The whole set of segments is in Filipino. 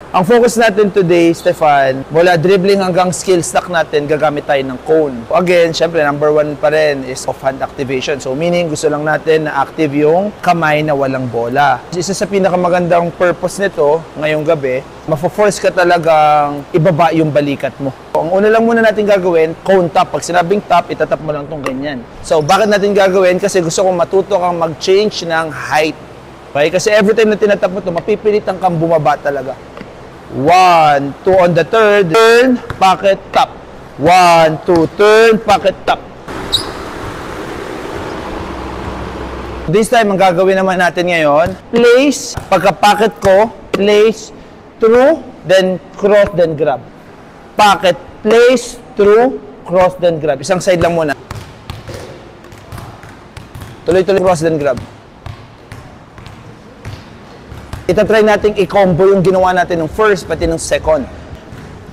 Ang focus natin today, Stefan, mula dribbling hanggang skill stack natin, gagamit tayo ng cone. Again, syempre, number 1 pa rin is off-hand activation. So, meaning, gusto lang natin na active yung kamay na walang bola. Isa sa pinakamagandang purpose nito, ngayong gabi, mafo-force ka talagang ibaba yung balikat mo. So, ang una lang muna natin gagawin, cone tap. Pag sinabing tap, itatap mo lang itong ganyan. So, bakit natin gagawin? Kasi gusto kong matuto kang mag-change ng height. Okay? Kasi every time na tinatap mo ito, mapipilitan kang bumaba talaga. 1, 2 on the third, turn, pocket, tap. 1, 2, turn, pocket, tap. This time, ang gagawin naman natin ngayon, place, pagka-pocket ko, place, through, then cross, then grab. Pocket, place, through, cross, then grab. Isang side lang muna. Tuloy-tuloy, cross, then grab. Itatry natin i-combo yung ginawa natin ng first pati ng second.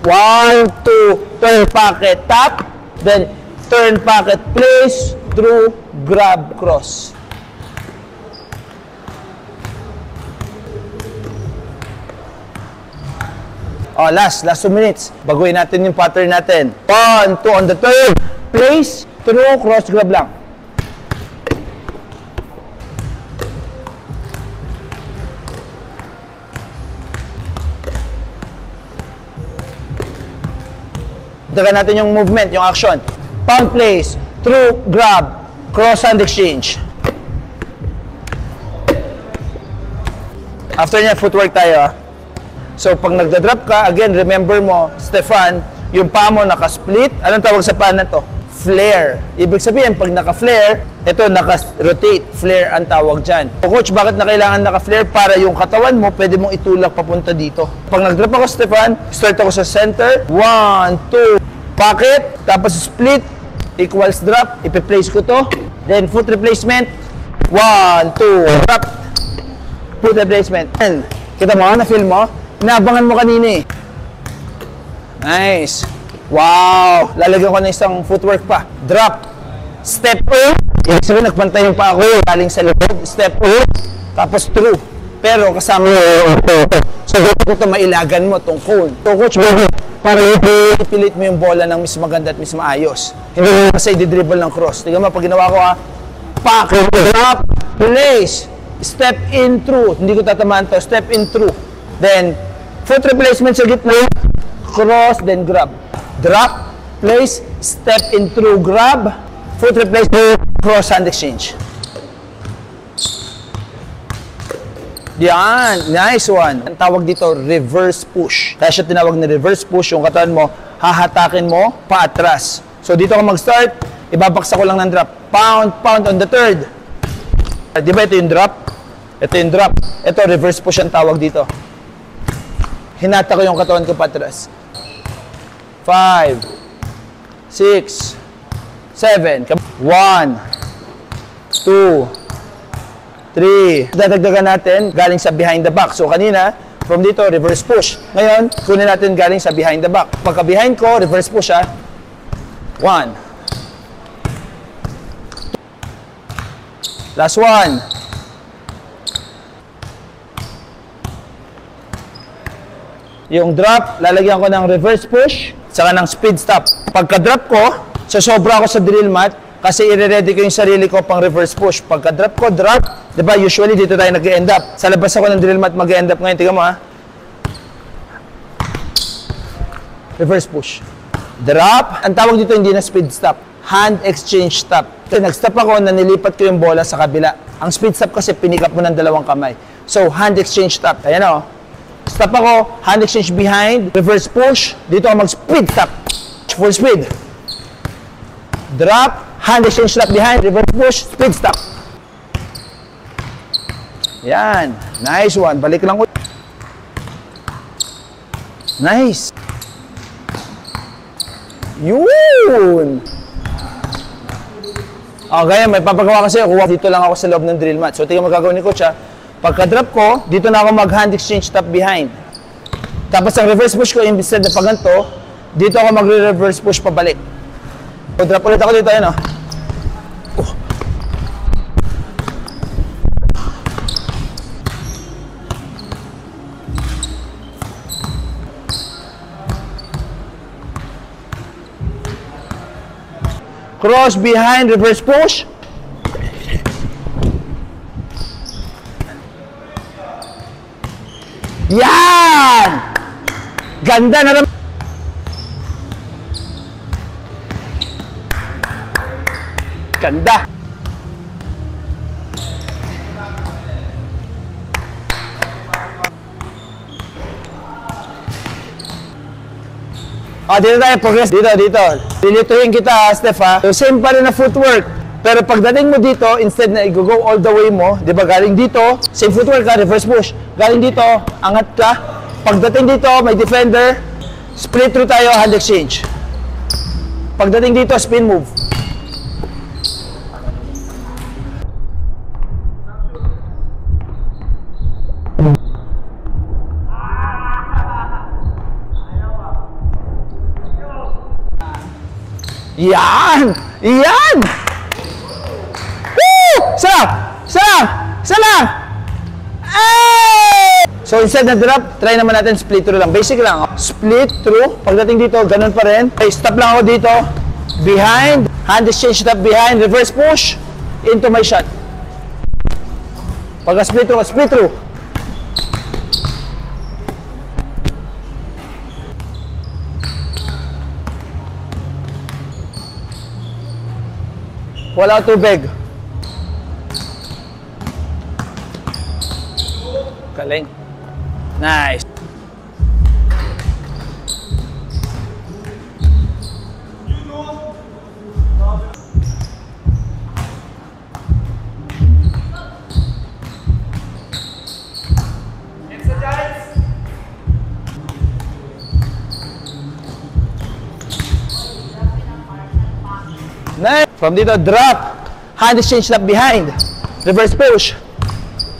1, 2, turn pocket, tap. Then, turn pocket, place, through, grab, cross. Oh, last 2 minutes. Baguhin natin yung pattern natin. 1, 2 on the turn, place, through, cross, grab lang. Dagan natin yung movement, yung action. Pound place, through, grab, cross hand exchange. After niya, footwork tayo. So, pag nagda-drop ka, again, remember mo, Stefan, yung paa mo naka-split. Anong tawag sa paa na to? Flare. Ibig sabihin, pag naka-flare, ito, naka-rotate. Flare ang tawag dyan. So, coach, bakit na kailangan naka-flare? Para yung katawan mo, pwede mong itulak papunta dito. Pag nag-drop ako, Stefan, start ako sa center. 1, 2, pocket, tapos split, equals drop, ipi-place ko to. Then, foot replacement. 1, 2, drop. Foot replacement. And, kita mo, na-feel mo? Inaabangan mo kanina eh. Nice. Wow. Lalagyan ko na isang footwork pa. Drop. Step up. Ibig sabihin, nagpantay yung pa ako. Galing sa likod. Step up. Tapos through. Pero kasama yung so, ito mailagan mo itong cone. So, coach, para ipilit mo yung bola ng mas maganda at mas maayos. Hindi mo kasi i-dribble ng cross. Tingnan mo, pag ginawa ko pack, drop, place, step in through. Hindi ko tatamaan to. Step in through. Then, foot replacement sa gitna, cross, then grab. Drop, place, step in through, grab, foot replacement, cross hand exchange. Yan, nice one. Ang tawag dito, reverse push. Kaya siya tinawag na reverse push, yung katawan mo, hahatakin mo, paatras. So, dito ako mag-start, ibabaksa ko lang ng drop. Pound, pound on the third. Di ba ito yung drop? Ito yung drop. Ito, reverse push ang tawag dito. Hinata ko yung katawan ko patras. 5, 6, 7, 1, 2, 3. Dadagdagan natin galing sa behind the back. So, kanina, from dito, reverse push. Ngayon, kunin natin galing sa behind the back. Pagka behind ko, reverse push ha. 1. Last one. Yung drop, lalagyan ko ng reverse push, saka ng speed stop. Pagka-drop ko, sobra ako sa drill mat, kasi i-ready ko yung sarili ko pang reverse push. Pagka-drop ko, drop. Diba, usually dito tayo nag-end up. Sa labas ako ng drill mat, mag-end up ngayon. Tingnan mo ha. Reverse push. Drop. Ang tawag dito hindi na speed stop. Hand exchange stop. Nag-stop ako na nilipat ko yung bola sa kabila. Ang speed stop kasi pinikap mo ng dalawang kamay. So, hand exchange stop. Ayan o. Stop ako, hand exchange behind, reverse push. Dito ako mag-speed stop. Full speed. Drop, hand exchange stop behind, reverse push, speed stop. Yan. Nice one. Balik lang ulit. Nice. Yun. Okay, may papagawa kasi ako. Dito lang ako sa loob ng drill mat. So, tingnan magagawin ni coach ha. Pagka-drop ko, dito na ako mag-hand exchange stop behind. Tapos ang reverse push ko, instead na paganto, dito ako mag-reverse push pabalik. So, drop ulit ako dito, ayun o. Cross behind, reverse push. Yan! Ganda na naman. Ganda. Dito tayo, progress. Dito. Dilituhin kita, Steph, ha? So, same pa rin na footwork. Pero pagdating mo dito, instead na i-go all the way mo, di ba, galing dito, same footwork ka, reverse push. Galing dito, angat ka. Pagdating dito, may defender, split through tayo, hand exchange. Pagdating dito, spin move. Yan! Yan! Woo! Sarap! Hey! So instead na drop, try naman natin split through lang. Basic lang. Split through. Pagdating dito, ganun pa rin. Okay, stop lang ako dito. Behind. Hand exchange, stop behind. Reverse push. Into my shot. Pagka split through. Wala tubig. Galing. Nice. Nice. From dito, drop. Hand exchange, left behind. Reverse push.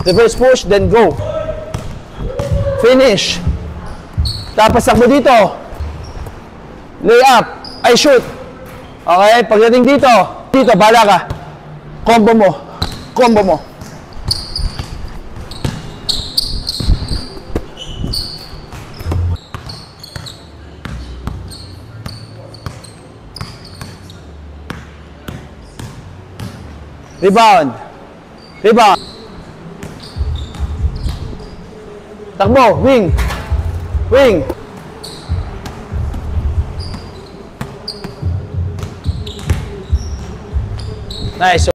Reverse push, then go. Finish. Tapos takbo dito. Lay up. Ay, shoot. Okay, pagdating dito. Dito, bala ka. Combo mo. Rebound. Takbo, wing. Nice.